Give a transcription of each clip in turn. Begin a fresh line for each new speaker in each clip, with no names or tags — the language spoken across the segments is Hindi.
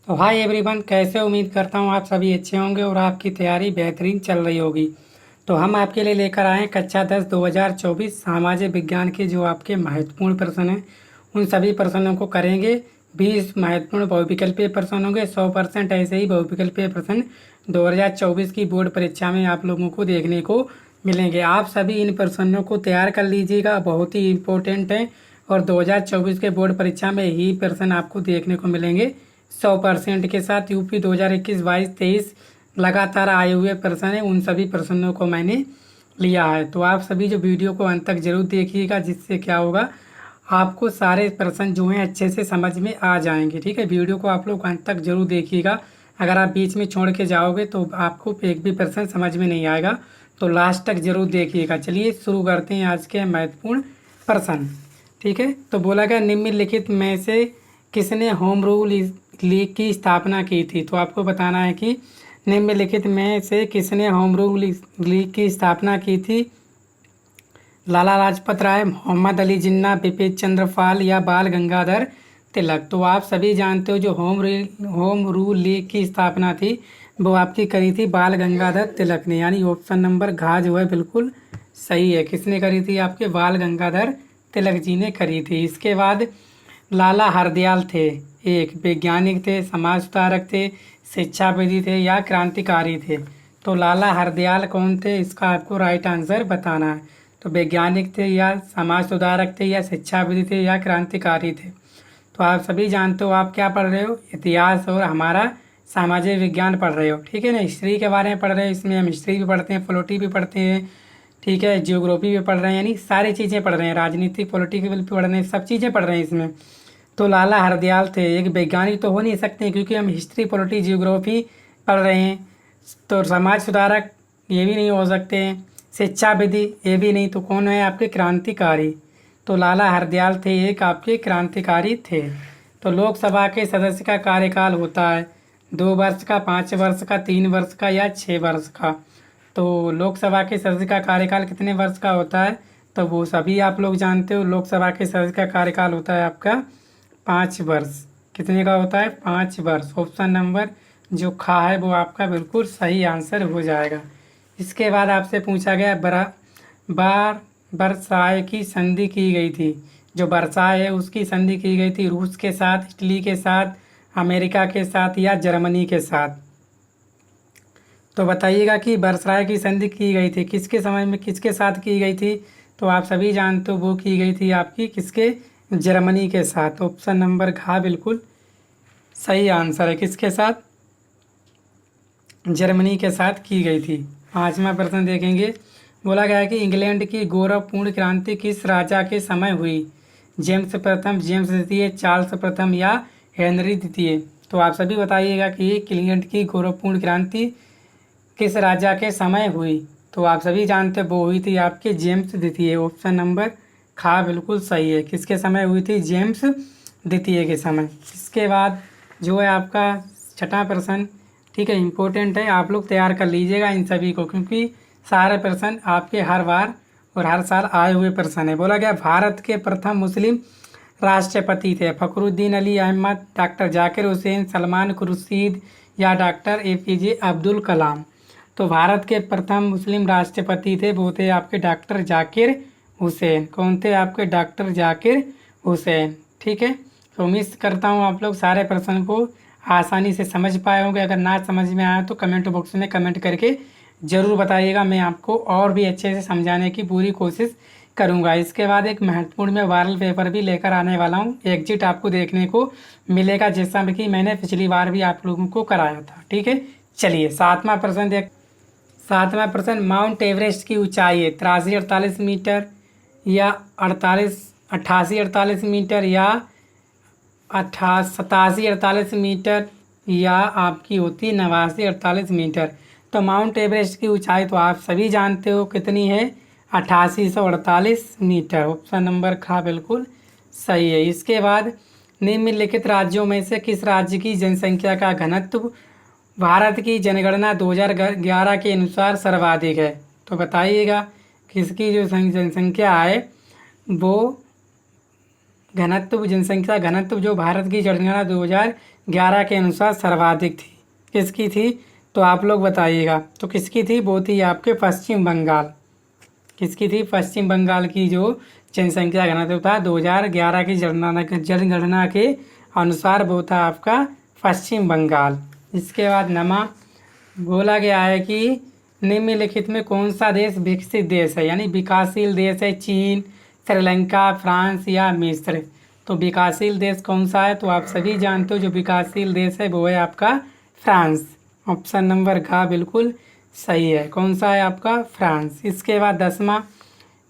तो हाय एवरीवन, कैसे उम्मीद करता हूँ आप सभी अच्छे होंगे और आपकी तैयारी बेहतरीन चल रही होगी। तो हम आपके लिए लेकर आए हैं कक्षा 10 2024 सामाजिक विज्ञान के जो आपके महत्वपूर्ण प्रश्न हैं उन सभी प्रश्नों को करेंगे। 20 महत्वपूर्ण बहुविकल्पीय प्रश्न होंगे, 100% ऐसे ही बहुविकल्पीय प्रश्न 2024 की बोर्ड परीक्षा में आप लोगों को देखने को मिलेंगे। आप सभी इन प्रश्नों को तैयार कर लीजिएगा, बहुत ही इम्पोर्टेंट है और 2024 के बोर्ड परीक्षा में ही प्रश्न आपको देखने को मिलेंगे 100% के साथ। यूपी 2021, 22, 23 लगातार आए हुए प्रश्न हैं, उन सभी प्रश्नों को मैंने लिया है। तो आप सभी जो वीडियो को अंत तक जरूर देखिएगा, जिससे क्या होगा आपको सारे प्रश्न जो हैं अच्छे से समझ में आ जाएंगे। ठीक है, वीडियो को आप लोग अंत तक जरूर देखिएगा। अगर आप बीच में छोड़ के जाओगे तो आपको एक भी प्रश्न समझ में नहीं आएगा, तो लास्ट तक जरूर देखिएगा। चलिए शुरू करते हैं आज के महत्वपूर्ण प्रश्न। ठीक है, तो बोला गया निम्नलिखित में से किसने होम रूल लीग की स्थापना की थी। तो आपको बताना है कि निम्नलिखित में से किसने होम रूल लीग की स्थापना की थी। लाला लाजपत राय, मोहम्मद अली जिन्ना, बिपिन चंद्र पाल या बाल गंगाधर तिलक। तो आप सभी जानते हो जो होम रूल लीग की स्थापना थी वो आपकी करी थी बाल गंगाधर तिलक ने, यानी ऑप्शन नंबर घ जो है बिल्कुल सही है। किसने करी थी? आपके बाल गंगाधर तिलक जी ने करी थी। इसके बाद लाला हरदयाल थे, एक वैज्ञानिक थे, समाज सुधारक थे, शिक्षाविदी थे या क्रांतिकारी थे। तो लाला हरदयाल कौन थे? इसका आपको राइट आंसर बताना है। तो वैज्ञानिक थे या समाज सुधारक थे या शिक्षाविदी थे या क्रांतिकारी थे। तो आप सभी जानते हो आप क्या पढ़ रहे हो, इतिहास और हमारा सामाजिक विज्ञान पढ़ रहे हो। ठीक है ना, हिस्ट्री के बारे में पढ़ रहे हो। इसमें हम हिस्ट्री भी पढ़ते हैं, पॉलिटी भी पढ़ते हैं, ठीक है, जियोग्राफी भी पढ़ रहे हैं, यानी सारी चीज़ें पढ़ रहे हैं, राजनीति पॉलिटिकल भी पढ़ रहे हैं, सब चीज़ें पढ़ रहे हैं इसमें। तो लाला हरदयाल थे, एक वैज्ञानिक तो हो नहीं सकते क्योंकि हम हिस्ट्री पॉलिटी जियोग्राफी पढ़ रहे हैं। तो समाज सुधारक ये भी नहीं हो सकते हैं, शिक्षाविदी ये भी नहीं, तो कौन है आपके? क्रांतिकारी। तो लाला हरदयाल थे, एक आपके क्रांतिकारी थे। तो लोकसभा के सदस्य का कार्यकाल होता है 2 वर्ष का, 5 वर्ष का, 3 वर्ष का या 6 वर्ष का। तो लोकसभा के सदस्य का कार्यकाल कितने वर्ष का होता है? तो वो सभी आप लोग जानते हो, लोकसभा के सदस्य का कार्यकाल होता है आपका 5 वर्ष। कितने का होता है? 5 वर्ष। ऑप्शन नंबर जो खा है वो आपका बिल्कुल सही आंसर हो जाएगा। इसके बाद आपसे पूछा गया बार वर्साय की संधि की गई थी। जो वर्साय है उसकी संधि की गई थी रूस के साथ, इटली के साथ, अमेरिका के साथ या जर्मनी के साथ। तो बताइएगा कि वर्साय की संधि की गई थी किसके समय में, किसके साथ की गई थी? तो आप सभी जानते हो वो की गई थी आपकी किसके? जर्मनी के साथ। ऑप्शन नंबर घ बिल्कुल सही आंसर है। किसके साथ? जर्मनी के साथ की गई थी। 5वां प्रश्न देखेंगे। बोला गया है कि इंग्लैंड की गौरवपूर्ण क्रांति किस राजा के समय हुई? जेम्स प्रथम, जेम्स द्वितीय, चार्ल्स प्रथम या हेनरी द्वितीय। तो आप सभी बताइएगा कि इंग्लैंड की गौरवपूर्ण क्रांति किस राजा के समय हुई? तो आप सभी जानते हैं वो हुई थी आपके जेम्स द्वितीय। ऑप्शन नंबर खा बिल्कुल सही है। किसके समय हुई थी? जेम्स द्वितीय के समय। इसके बाद जो है आपका 6वां प्रश्न, ठीक है, इम्पोर्टेंट है, आप लोग तैयार कर लीजिएगा इन सभी को क्योंकि सारे प्रश्न आपके हर बार और हर साल आए हुए प्रश्न है। बोला गया भारत के प्रथम मुस्लिम राष्ट्रपति थे फखरुद्दीन अली अहमद, डॉक्टर जाकिर हुसैन, सलमान खुर्शीद या डॉक्टर APJ अब्दुल कलाम। तो भारत के प्रथम मुस्लिम राष्ट्रपति थे वो थे आपके डॉक्टर जाकिर हुसैन। कौन थे आपके? डॉक्टर जाकिर हुसैन। ठीक है, तो उम्मीद करता हूँ आप लोग सारे प्रश्न को आसानी से समझ पाए होंगे। अगर ना समझ में आया तो कमेंट बॉक्स में कमेंट करके ज़रूर बताइएगा, मैं आपको और भी अच्छे से समझाने की पूरी कोशिश करूंगा। इसके बाद एक महत्वपूर्ण में वायरल पेपर भी लेकर आने वाला हूं, एग्जिट आपको देखने को मिलेगा जैसा कि मैंने पिछली बार भी आप लोगों को कराया था। ठीक है, चलिए 7वां प्रश्न 7वां प्रश्न, माउंट एवरेस्ट की ऊंचाई है 83-48 मीटर या 88-48 मीटर या 87-48 मीटर या आपकी होती 89-48 मीटर। तो माउंट एवरेस्ट की ऊंचाई तो आप सभी जानते हो कितनी है? 8848 मीटर। ऑप्शन नंबर खा बिल्कुल सही है। इसके बाद निम्नलिखित राज्यों में से किस राज्य की जनसंख्या का घनत्व भारत की जनगणना 2011 के अनुसार सर्वाधिक है? तो बताइएगा किसकी जो जनसंख्या है वो जनसंख्या घनत्व जो भारत की जनगणना 11 के अनुसार सर्वाधिक थी। किसकी थी? तो आप लोग बताइएगा। तो किसकी थी? वो थी आपके पश्चिम बंगाल। किसकी थी? पश्चिम बंगाल की जो जनसंख्या घनत्व था 2011 की जनगणना के अनुसार वो था आपका पश्चिम बंगाल। इसके बाद नमा बोला गया है कि निम्नलिखित में कौन सा देश विकसित देश है, यानी विकासशील देश है? चीन, श्रीलंका, फ्रांस या मिस्र। तो विकासशील देश कौन सा है? तो आप सभी जानते हो जो विकासशील देश है वो है आपका फ्रांस। ऑप्शन नंबर घ बिल्कुल सही है। कौन सा है आपका? फ्रांस। इसके बाद 10वां,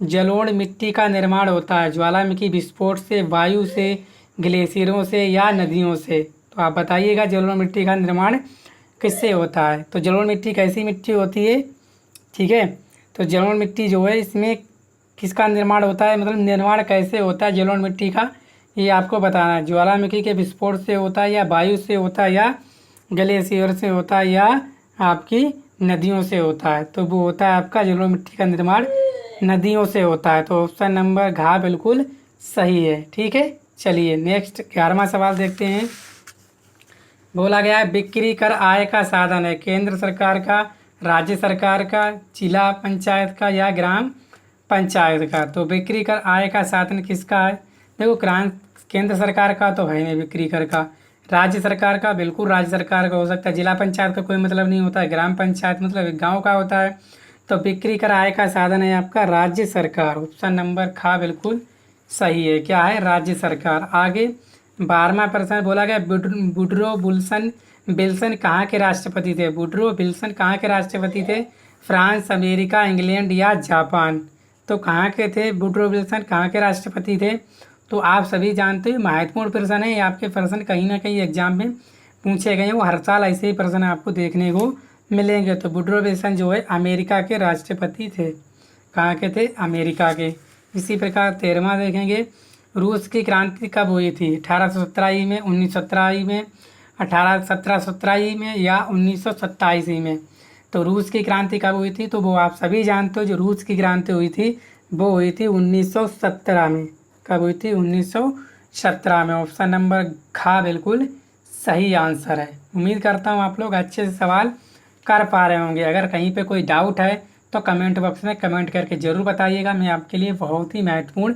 जलोढ़ मिट्टी का निर्माण होता है ज्वालामुखी विस्फोट से, वायु से, ग्लेशियरों से या नदियों से। तो आप बताइएगा जलोढ़ मिट्टी का निर्माण किससे होता है? तो जलोढ़ मिट्टी कैसी मिट्टी होती है? ठीक है, तो जलोढ़ मिट्टी जो है इसमें किसका निर्माण होता है, मतलब निर्माण कैसे होता है जलोढ़ मिट्टी का, ये आपको बताना है। ज्वालामुखी के विस्फोट से होता है या वायु से होता है या ग्लेशियर से होता है या आपकी नदियों से होता है? तो वो होता है आपका जलोढ़ मिट्टी का निर्माण नदियों से होता है। तो ऑप्शन नंबर घ बिल्कुल सही है। ठीक है, चलिए नेक्स्ट 11वां सवाल देखते हैं। बोला गया है बिक्री कर आय का साधन है केंद्र सरकार का, राज्य सरकार का, जिला पंचायत का या ग्राम पंचायत का। तो बिक्री कर आय का साधन किसका है? देखो केंद्र सरकार का तो है नहीं बिक्री कर का। राज्य सरकार का बिल्कुल राज्य सरकार का हो सकता है। जिला पंचायत का कोई मतलब नहीं होता है। ग्राम पंचायत मतलब एक गाँव का होता है। तो बिक्री कर आय का साधन है आपका राज्य सरकार। ऑप्शन नंबर ख बिल्कुल सही है। क्या है? राज्य सरकार। आगे 12वां प्रश्न बोला गया वुडरो विल्सन कहाँ के राष्ट्रपति थे? वुडरो विल्सन कहाँ के राष्ट्रपति थे? फ्रांस, अमेरिका, इंग्लैंड या जापान। तो कहाँ के थे वुडरो विल्सन, कहाँ के राष्ट्रपति थे? तो आप सभी जानते हो महत्वपूर्ण प्रश्न है। ये आपके प्रश्न कहीं ना कहीं एग्जाम में पूछे गए हैं। वो हर साल ऐसे ही प्रश्न आपको देखने को मिलेंगे। तो वुडरो विल्सन जो है अमेरिका के राष्ट्रपति थे। कहाँ के थे? अमेरिका के। इसी प्रकार 13वां देखेंगे रूस की क्रांति कब हुई थी? 1817 में, 1917 में, 1717 में या 1927 में। तो रूस की क्रांति कब हुई थी? तो वो आप सभी जानते हो जो रूस की क्रांति हुई थी वो हुई थी 1917 में। कब हुई थी? 1917 में। ऑप्शन नंबर ख बिल्कुल सही आंसर है। उम्मीद करता हूँ आप लोग अच्छे से सवाल कर पा रहे होंगे। अगर कहीं पे कोई डाउट है तो कमेंट बॉक्स में कमेंट करके ज़रूर बताइएगा। मैं आपके लिए बहुत ही महत्वपूर्ण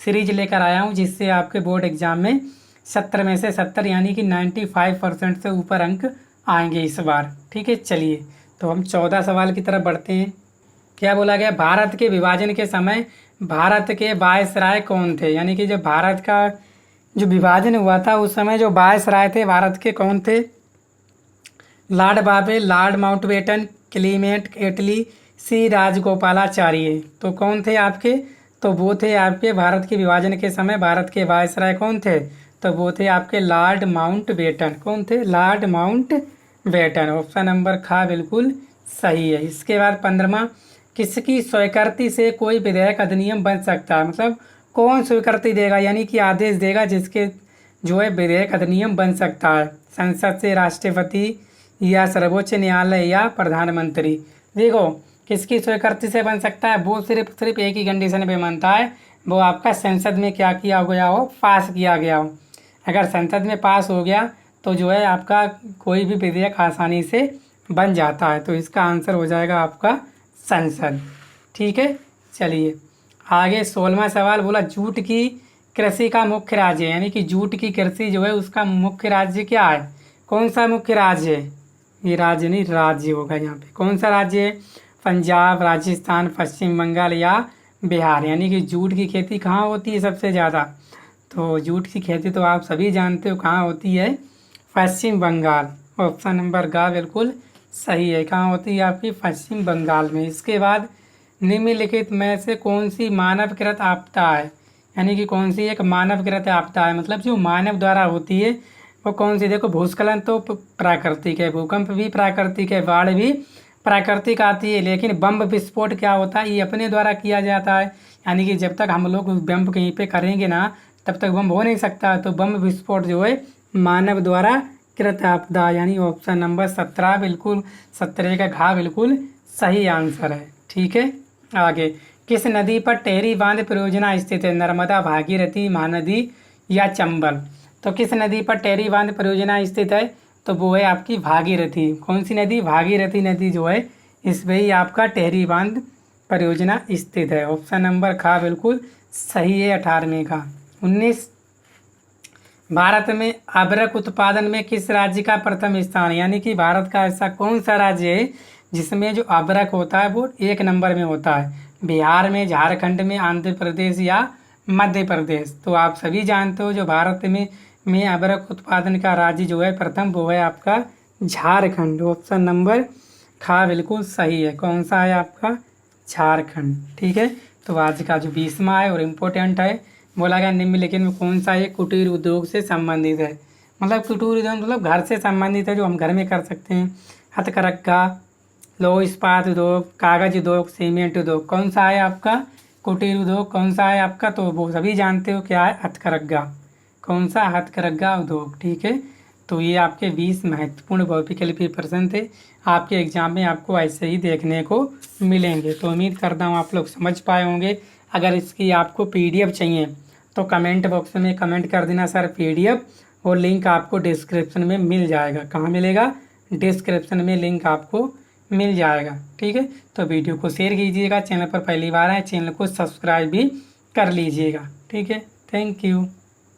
सीरीज लेकर आया हूँ जिससे आपके बोर्ड एग्जाम में 70 में से 70 यानी कि 95% से ऊपर अंक आएंगे इस बार। ठीक है, चलिए तो हम 14 सवाल की तरफ बढ़ते हैं। क्या बोला गया? भारत के विभाजन के समय भारत के वायसराय कौन थे? यानी कि जब भारत का जो विभाजन हुआ था उस समय जो वायसराय थे भारत के कौन थे? लॉर्ड बाबे, लॉर्ड माउंटबेटन, क्लीमेंट एटली, सी राजगोपालाचार्य। तो कौन थे आपके? तो वो थे आपके भारत के विभाजन के समय भारत के वायसराय कौन थे? तो वो थे आपके लॉर्ड माउंटबेटन। कौन थे? Lord Mountbatten. ऑप्शन नंबर ख बिल्कुल सही है। इसके बाद 15वां किसकी स्वीकृति से कोई विधेयक अधिनियम बन सकता है? मतलब कौन स्वीकृति देगा यानी कि आदेश देगा जिसके जो है विधेयक अधिनियम बन सकता है? संसद से, राष्ट्रपति या सर्वोच्च न्यायालय या प्रधानमंत्री। देखो किसकी स्वीकृति से बन सकता है? वो सिर्फ एक ही कंडीशन पे बनता है, वो आपका संसद में क्या किया गया हो, पास किया गया हो। अगर संसद में पास हो गया तो जो है आपका कोई भी विधेयक आसानी से बन जाता है। तो इसका आंसर हो जाएगा आपका संसद। ठीक है, चलिए आगे 16वां सवाल बोला जूट की कृषि का मुख्य राज्य है, यानी कि जूट की कृषि जो है उसका मुख्य राज्य क्या है? कौन सा मुख्य राज्य है? ये राज्य नहीं राज्य होगा यहाँ पे। कौन सा राज्य है? पंजाब, राजस्थान, पश्चिम बंगाल या बिहार। यानी कि जूट की खेती कहाँ होती है सबसे ज़्यादा? तो जूट की खेती तो आप सभी जानते हो कहाँ होती है? पश्चिम बंगाल। ऑप्शन नंबर ग बिल्कुल सही है। कहाँ होती है? आपकी पश्चिम बंगाल में। इसके बाद निम्नलिखित में से कौन सी मानवकृत आपदा है? यानी कि कौन सी एक मानवकृत आपदा है, मतलब जो मानव द्वारा होती है वो कौन सी? देखो भूस्खलन तो प्राकृतिक है, भूकंप भी प्राकृतिक है, बाढ़ भी प्राकृतिक आती है, लेकिन बम विस्फोट क्या होता है? ये अपने द्वारा किया जाता है। यानी कि जब तक हम लोग बम कहीं पे करेंगे ना तब तक बम हो नहीं सकता। तो बम विस्फोट जो है मानव द्वारा कृत आपदा, यानी ऑप्शन नंबर 17 बिल्कुल 17 का घ बिल्कुल सही आंसर है। ठीक है, आगे किस नदी पर टेहरी बांध परियोजना स्थित है? नर्मदा, भागीरथी, महानदी या चंबल। तो किस नदी पर टेहरी बांध परियोजना स्थित है? तो वो है आपकी भागीरथी। कौन सी नदी? भागीरथी नदी जो है इस पे ही आपका टेहरी बांध परियोजना स्थित है। ऑप्शन नंबर खा बिल्कुल सही है 18वें का। 19, भारत में अदरक उत्पादन में किस राज्य का प्रथम स्थान है? यानी कि भारत का ऐसा कौन सा राज्य है जिसमें जो अदरक होता है वो 1 नंबर में होता है? बिहार में, झारखंड में, आंध्र प्रदेश या मध्य प्रदेश? तो आप सभी जानते हो जो भारत में अदरक उत्पादन का राज्य जो है प्रथम वो है आपका झारखंड। ऑप्शन नंबर खा बिल्कुल सही है। कौन सा है आपका? झारखंड। ठीक है, तो आज का जो 20वां है और इम्पोर्टेंट है, बोला गया निम्नलिखित में कौन सा ये कुटीर उद्योग से संबंधित है? मतलब कुटीर उद्योग मतलब घर से संबंधित है, जो हम घर में कर सकते हैं। हथकरघा, लौह इस्पात उद्योग, कागज उद्योग, सीमेंट उद्योग। कौन सा है आपका कुटीर उद्योग? कौन सा है आपका? तो वो सभी जानते हो क्या है? हथकरघा। कौन सा? हथकरघा उद्योग। ठीक है, तो ये आपके 20 महत्वपूर्ण बहुविकल्पी प्रश्न थे। आपके एग्जाम में आपको ऐसे ही देखने को मिलेंगे। तो उम्मीद करता हूँ आप लोग समझ पाए होंगे। अगर इसकी आपको PDF चाहिए तो कमेंट बॉक्स में कमेंट कर देना सर PDF, और लिंक आपको डिस्क्रिप्शन में मिल जाएगा। कहाँ मिलेगा? डिस्क्रिप्शन में लिंक आपको मिल जाएगा। ठीक है, तो वीडियो को शेयर कीजिएगा। चैनल पर पहली बार आए चैनल को सब्सक्राइब भी कर लीजिएगा। ठीक है, थैंक यू।